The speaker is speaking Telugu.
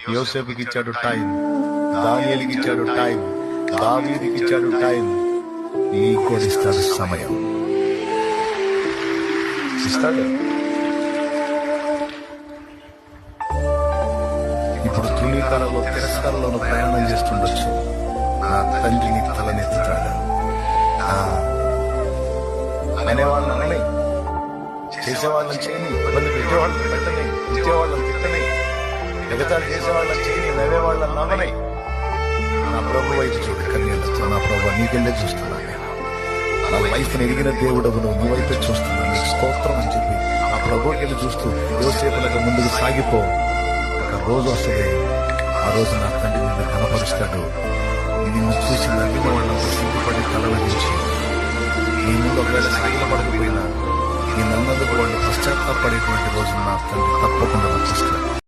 యోసేపుకి ఇచ్చాడు టైం, దానియేలుకి ఇచ్చాడు టైం, దావీదుకి ఇచ్చాడు టైం. నీకు కూడా ఇస్తాడు సమయం. ఇస్తాడు. ఇప్పుడు తృణీకాలంలో తిరస్కారంలో ప్రయాణం చేస్తుండొచ్చు. నా తండ్రిని తలనెత్తుతాడు. అనేవాళ్ళని అనని, చేసేవాళ్ళని చేయని, ఇబ్బంది పెట్టేవాళ్ళని పెట్టని, ఇచ్చేవాళ్ళని తిట్టని, ఎగతాళి చేసేవాళ్ళని చేయని, నవ్వేవాళ్ళని నవ్వని. నా ప్రభు వైపు చూడు కన్యలతో. నా ప్రభు నీకెళ్ళే చూస్తున్నా. నా లైఫ్ని ఎదిగిన దేవుడవు నువ్వు, నీ వైపే చూస్తున్నా. నీకు స్తోత్రం అని చెప్పి ఆ ప్రభుకి వెళ్ళి చూస్తూ యోసేపులకు ముందుకు సాగిపో. ఒక రోజు వస్తుంది, ఆ రోజు నా తండ్రి నిన్ను కనపరుస్తాడు. నిన్ను చూసి నవ్విన వాళ్ళంతా సిగ్గుపడి తలవంచి నీ ముందు ఒకవేళ సాగిల పడకపోయినా నీ నన్నందుకు వాళ్ళు పశ్చాత్తాపడేటువంటి రోజు నా తండ్రి తప్పకుండా వచ్చేస్తాడు.